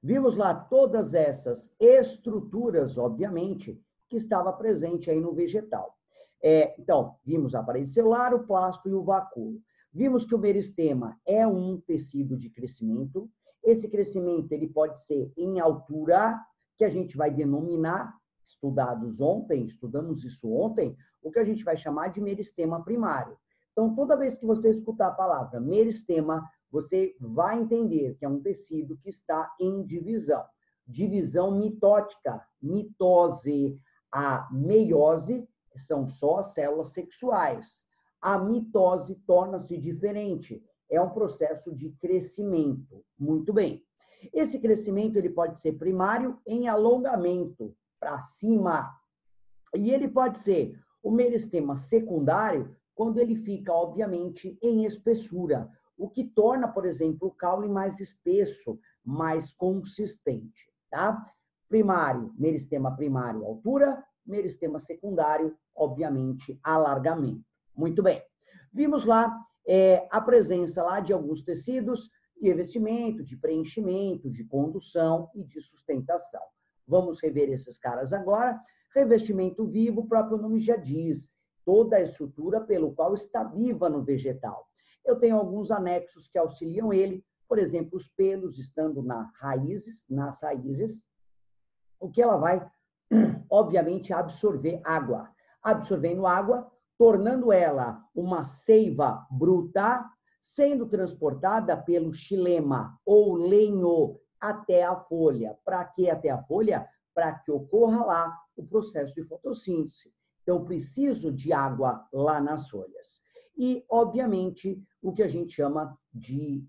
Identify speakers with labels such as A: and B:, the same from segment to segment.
A: Vimos lá todas essas estruturas, obviamente, que estava presente aí no vegetal. Então, vimos a parede celular, o plasto e o vacúolo. Vimos que o meristema é um tecido de crescimento. Esse crescimento ele pode ser em altura, que a gente vai denominar, estudamos isso ontem, o que a gente vai chamar de meristema primário. Então, toda vez que você escutar a palavra meristema, você vai entender que é um tecido que está em divisão. Divisão mitótica, mitose, a meiose são só as células sexuais. A mitose torna-se diferente, é um processo de crescimento. Muito bem. Esse crescimento ele pode ser primário em alongamento para cima, e ele pode ser o meristema secundário quando ele fica, obviamente, em espessura, o que torna, por exemplo, o caule mais espesso, mais consistente, tá? Primário, meristema primário, altura, meristema secundário, obviamente, alargamento. Muito bem. Vimos lá a presença lá de alguns tecidos de revestimento, de preenchimento, de condução e de sustentação. Vamos rever esses caras agora. Revestimento vivo, o próprio nome já diz, toda a estrutura pelo qual está viva no vegetal. Eu tenho alguns anexos que auxiliam ele, por exemplo, os pelos estando nas raízes, o que ela vai, obviamente, absorver água. Absorvendo água, tornando ela uma seiva bruta, sendo transportada pelo xilema ou lenho até a folha. Para que até a folha? Para que ocorra lá o processo de fotossíntese. Então, preciso de água lá nas folhas. E, obviamente, o que a gente chama de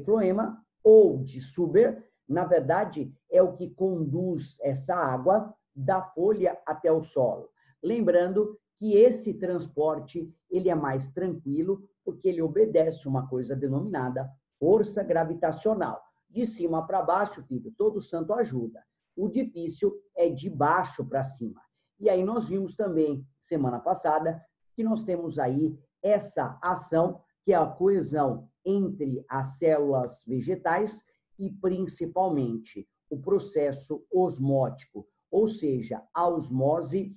A: floema ou de suber, na verdade, é o que conduz essa água da folha até o solo. Lembrando que esse transporte ele é mais tranquilo, porque ele obedece uma coisa denominada força gravitacional. De cima para baixo, filho, todo santo ajuda. O difícil é de baixo para cima. E aí nós vimos também, semana passada, que nós temos aí essa ação, que é a coesão entre as células vegetais e, principalmente, o processo osmótico, ou seja, a osmose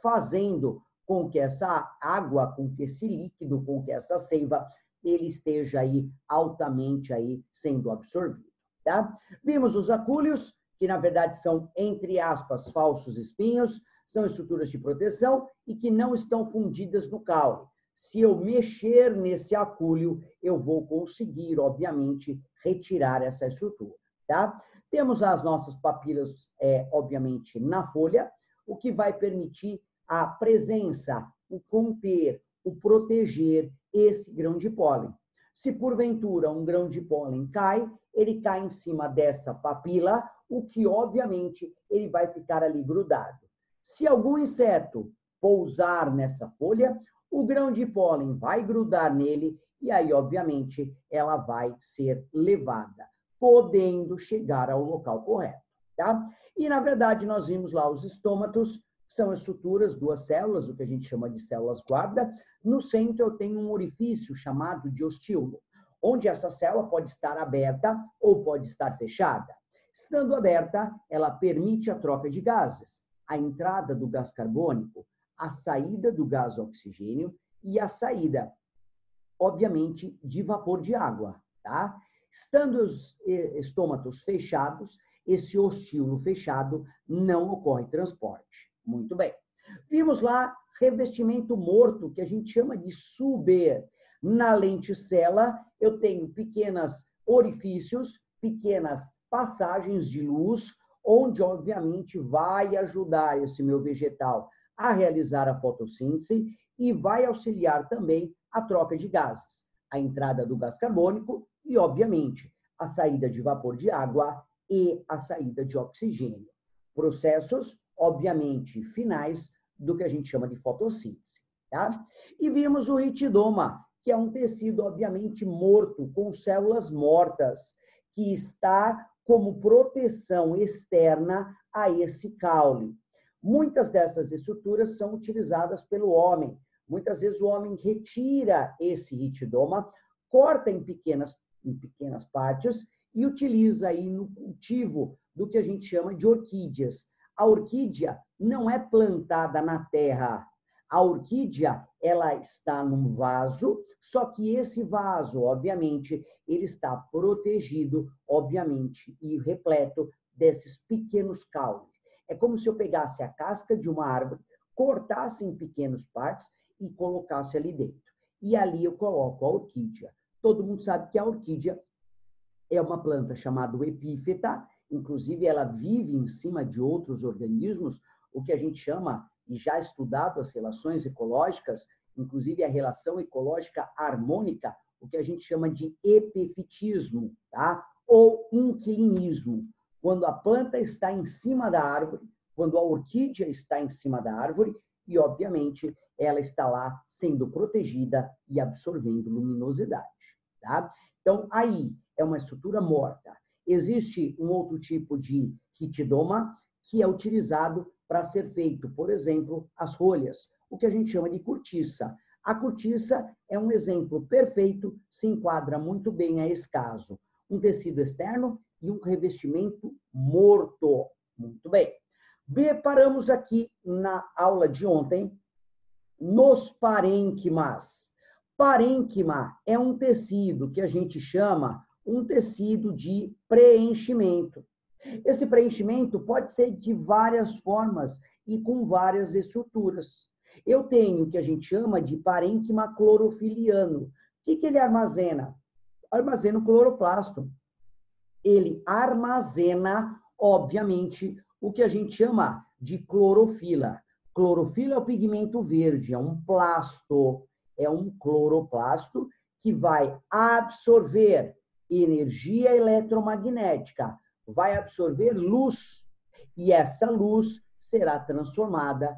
A: fazendo com que essa água, com que esse líquido, com que essa seiva, ele esteja aí altamente aí sendo absorvido, tá? Vimos os acúleos, que na verdade são, entre aspas, falsos espinhos, são estruturas de proteção e que não estão fundidas no caule. Se eu mexer nesse acúleo, eu vou conseguir, obviamente, retirar essa estrutura, tá? Temos as nossas papilas, obviamente, na folha, o que vai permitir a presença, o conter, o proteger esse grão de pólen. Se porventura um grão de pólen cai, ele cai em cima dessa papila, o que obviamente ele vai ficar ali grudado. Se algum inseto pousar nessa folha, o grão de pólen vai grudar nele e aí obviamente ela vai ser levada, podendo chegar ao local correto, tá? E na verdade nós vimos lá os estômatos, que são estruturas, duas células, o que a gente chama de células guarda. No centro eu tenho um orifício chamado de ostíolo, onde essa célula pode estar aberta ou pode estar fechada. Estando aberta, ela permite a troca de gases, a entrada do gás carbônico, a saída do gás oxigênio e a saída, obviamente, de vapor de água, tá? Estando os estômatos fechados, esse ostíolo fechado não ocorre transporte. Muito bem. Vimos lá revestimento morto, que a gente chama de suber. Na lenticela, eu tenho pequenos orifícios, pequenas passagens de luz, onde, obviamente, vai ajudar esse meu vegetal a realizar a fotossíntese e vai auxiliar também a troca de gases, a entrada do gás carbônico e, obviamente, a saída de vapor de água e a saída de oxigênio. Processos, obviamente, finais do que a gente chama de fotossíntese, tá? E vimos o ritidoma, que é um tecido, obviamente, morto, com células mortas, que está como proteção externa a esse caule. Muitas dessas estruturas são utilizadas pelo homem. Muitas vezes o homem retira esse ritidoma, corta em pequenas partes e utiliza aí no cultivo do que a gente chama de orquídeas. A orquídea não é plantada na terra. A orquídea, ela está num vaso, só que esse vaso, obviamente, ele está protegido, obviamente, e repleto desses pequenos caules. É como se eu pegasse a casca de uma árvore, cortasse em pequenas partes e colocasse ali dentro. E ali eu coloco a orquídea. Todo mundo sabe que a orquídea é uma planta chamada epífita, inclusive ela vive em cima de outros organismos, o que a gente chama, e já estudado as relações ecológicas, inclusive a relação ecológica harmônica, o que a gente chama de epifitismo, tá? Ou inquilinismo. Quando a planta está em cima da árvore, quando a orquídea está em cima da árvore, e, obviamente, ela está lá sendo protegida e absorvendo luminosidade, tá? Então, aí é uma estrutura morta. Existe um outro tipo de ritidoma que é utilizado para ser feito, por exemplo, as rolhas, o que a gente chama de cortiça. A cortiça é um exemplo perfeito, se enquadra muito bem a esse caso. Um tecido externo e um revestimento morto. Muito bem. Paramos aqui na aula de ontem nos parênquimas. Parênquima é um tecido que a gente chama um tecido de preenchimento. Esse preenchimento pode ser de várias formas e com várias estruturas. Eu tenho o que a gente chama de parênquima clorofiliano. O que ele armazena? Armazena o cloroplasto. Ele armazena, obviamente, o que a gente chama de clorofila. Clorofila é o pigmento verde, é um plasto, é um cloroplasto que vai absorver energia eletromagnética, vai absorver luz, e essa luz será transformada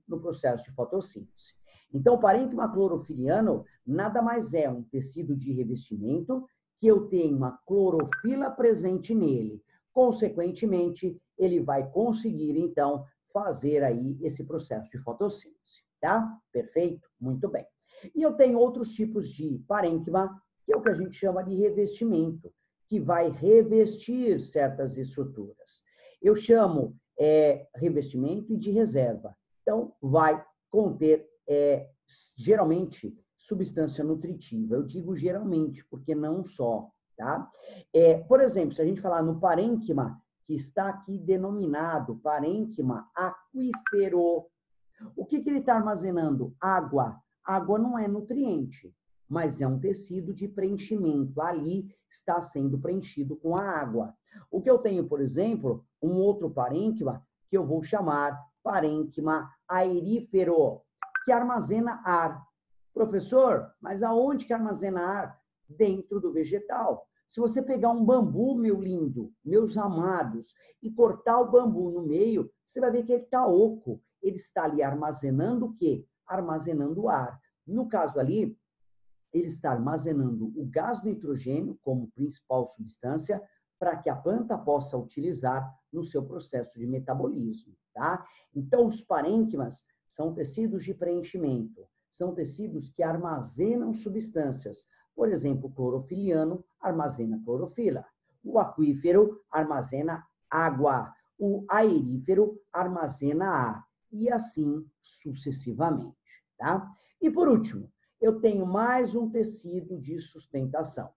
A: no processo de fotossíntese. Então, o parênquima clorofiliano nada mais é um tecido de revestimento que eu tenho uma clorofila presente nele. Consequentemente, ele vai conseguir, então, fazer aí esse processo de fotossíntese, tá? Perfeito? Muito bem. E eu tenho outros tipos de parênquima, que é o que a gente chama de revestimento, que vai revestir certas estruturas. Eu chamo revestimento e de reserva. Então, vai conter, geralmente, substância nutritiva. Eu digo geralmente, porque não só, tá? Por exemplo, se a gente falar no parênquima, que está aqui denominado parênquima aquífero, o que ele está armazenando? Água. Água não é nutriente, mas é um tecido de preenchimento. Ali está sendo preenchido com a água. O que eu tenho, por exemplo, um outro parênquima, que eu vou chamar parênquima aerífero, que armazena ar. Professor, mas aonde que armazena ar? Dentro do vegetal. Se você pegar um bambu, meu lindo, meus amados, e cortar o bambu no meio, você vai ver que ele está oco. Ele está ali armazenando o quê? Armazenando ar. No caso ali, ele está armazenando o gás nitrogênio como principal substância para que a planta possa utilizar no seu processo de metabolismo, tá? Então, os parênquimas são tecidos de preenchimento, são tecidos que armazenam substâncias. Por exemplo, o clorofiliano armazena clorofila, o aquífero armazena água, o aerífero armazena ar, e assim sucessivamente, tá? E por último, eu tenho mais um tecido de sustentação.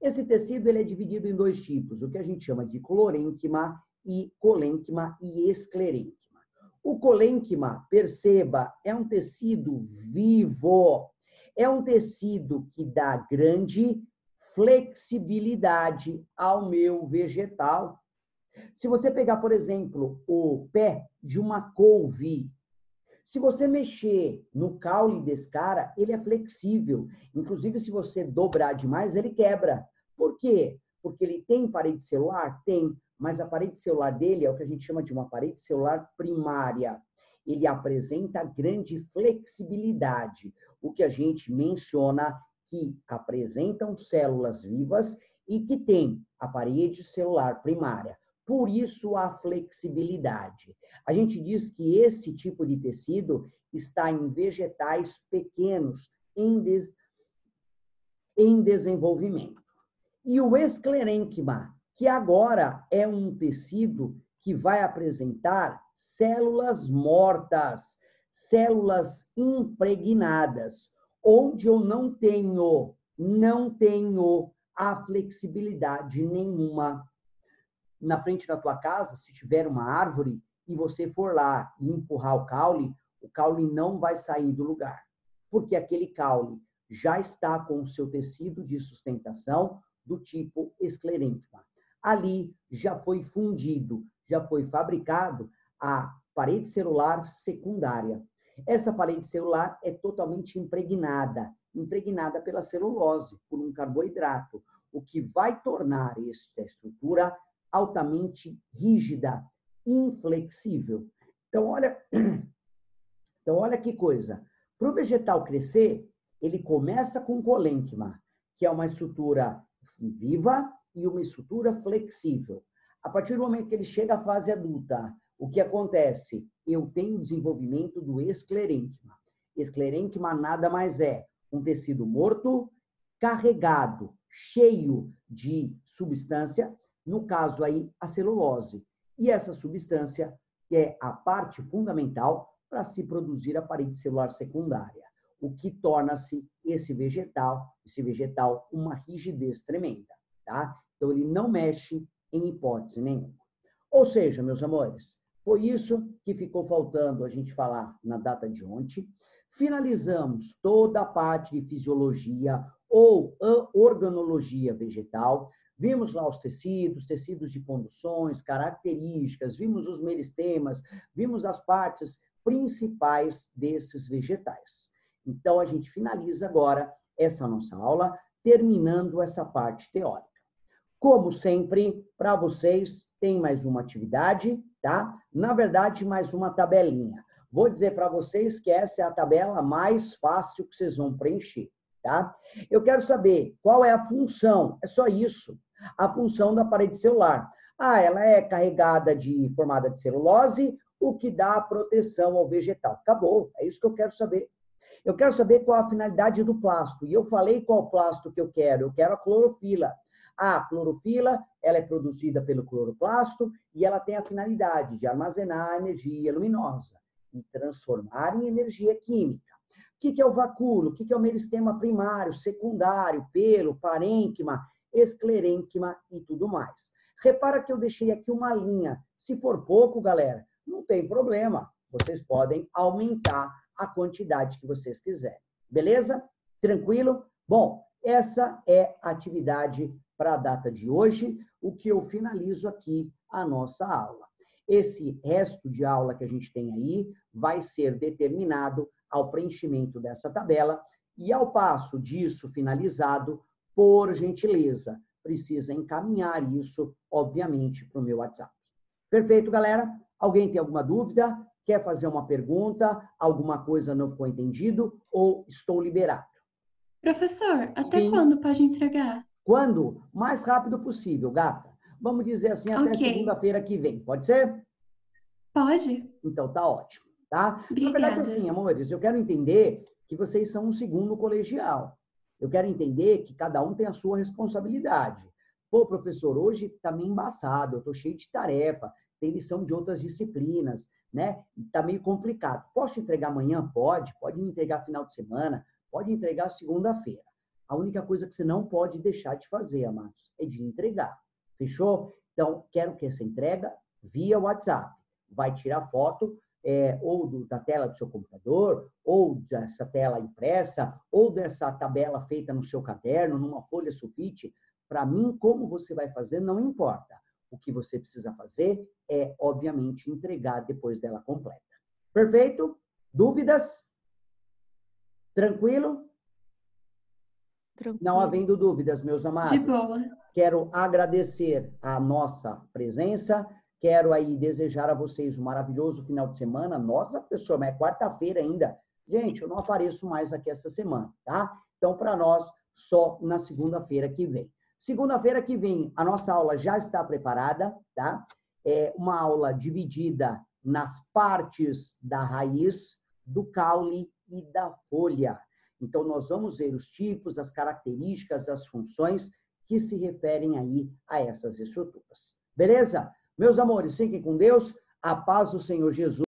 A: Esse tecido ele é dividido em dois tipos, o que a gente chama de clorênquima e colênquima e esclerênquima. O colênquima, perceba, é um tecido vivo, é um tecido que dá grande flexibilidade ao meu vegetal. Se você pegar, por exemplo, o pé de uma couve, se você mexer no caule desse cara, ele é flexível. Inclusive, se você dobrar demais, ele quebra. Por quê? Porque ele tem parede celular? Tem. Mas a parede celular dele é o que a gente chama de uma parede celular primária. Ele apresenta grande flexibilidade, o que a gente menciona que apresentam células vivas e que tem a parede celular primária. Por isso, a flexibilidade. A gente diz que esse tipo de tecido está em vegetais pequenos, em desenvolvimento. E o esclerênquima, que agora é um tecido que vai apresentar células mortas, células impregnadas, onde eu não tenho a flexibilidade nenhuma. Na frente da tua casa, se tiver uma árvore e você for lá e empurrar o caule não vai sair do lugar, porque aquele caule já está com o seu tecido de sustentação do tipo esclerênquima. Ali já foi fundido, já foi fabricado a parede celular secundária. Essa parede celular é totalmente impregnada pela celulose, por um carboidrato, o que vai tornar esta estrutura altamente rígida, inflexível. Então, olha que coisa. Para o vegetal crescer, ele começa com colênquima, que é uma estrutura viva e uma estrutura flexível. A partir do momento que ele chega à fase adulta, o que acontece? Eu tenho o desenvolvimento do esclerênquima. Esclerênquima nada mais é um tecido morto, carregado, cheio de substância, no caso aí a celulose. E essa substância é a parte fundamental para se produzir a parede celular secundária, o que torna-se esse vegetal uma rigidez tremenda, tá? Então ele não mexe em hipótese nenhuma. Ou seja, meus amores, foi isso que ficou faltando a gente falar na data de ontem. Finalizamos toda a parte de fisiologia ou organologia vegetal. Vimos lá os tecidos de conduções, características, vimos os meristemas, vimos as partes principais desses vegetais. Então, a gente finaliza agora essa nossa aula, terminando essa parte teórica. Como sempre, para vocês, tem mais uma atividade, tá? Na verdade, mais uma tabelinha. Vou dizer para vocês que essa é a tabela mais fácil que vocês vão preencher, tá? Eu quero saber qual é a função, é só isso, a função da parede celular. Ela é formada de celulose, o que dá proteção ao vegetal. Acabou, é isso que eu quero saber. Eu quero saber qual a finalidade do plasto. E eu falei qual plasto que eu quero a clorofila. A clorofila, ela é produzida pelo cloroplasto e ela tem a finalidade de armazenar energia luminosa e transformar em energia química. O que é o vacúolo? O que é o meristema primário, secundário, pelo, parênquima, esclerênquima e tudo mais. Repara que eu deixei aqui uma linha. Se for pouco, galera, não tem problema. Vocês podem aumentar a quantidade que vocês quiserem. Beleza? Tranquilo? Bom, essa é a atividade para a data de hoje, o que eu finalizo aqui a nossa aula. Esse resto de aula que a gente tem aí vai ser determinado ao preenchimento dessa tabela e ao passo disso finalizado, por gentileza, precisa encaminhar isso, obviamente, para o meu WhatsApp. Perfeito, galera? Alguém tem alguma dúvida? Quer fazer uma pergunta? Alguma coisa não ficou entendido? Ou estou liberado?
B: Professor, até quando pode entregar?
A: Quando? Mais rápido possível, gata. Vamos dizer assim, até segunda-feira que vem. Pode ser?
B: Pode.
A: Então, tá ótimo, tá?
B: Obrigada.
A: Na verdade, assim, amores, eu quero entender que vocês são um segundo colegial. Eu quero entender que cada um tem a sua responsabilidade. Pô, professor, hoje tá meio embaçado, eu tô cheio de tarefa, tem lição de outras disciplinas, né? Tá meio complicado. Posso te entregar amanhã? Pode. Pode me entregar final de semana, pode entregar segunda-feira. A única coisa que você não pode deixar de fazer, amados, é de entregar. Fechou? Então, quero que essa entrega via WhatsApp. Vai tirar foto ou da tela do seu computador, ou dessa tela impressa, ou dessa tabela feita no seu caderno, numa folha sulfite. Para mim, como você vai fazer, não importa. O que você precisa fazer é, obviamente, entregar depois dela completa. Perfeito? Dúvidas? Tranquilo? Não havendo dúvidas, meus amados.
B: De boa.
A: Quero agradecer a nossa presença. Quero aí desejar a vocês um maravilhoso final de semana. Nossa, professor, mas é quarta-feira ainda. Gente, eu não apareço mais aqui essa semana, tá? Então, para nós, só na segunda-feira que vem. Segunda-feira que vem, a nossa aula já está preparada, tá? É uma aula dividida nas partes da raiz, do caule e da folha. Então, nós vamos ver os tipos, as características, as funções que se referem aí a essas estruturas. Beleza? Meus amores, fiquem com Deus. A paz do Senhor Jesus.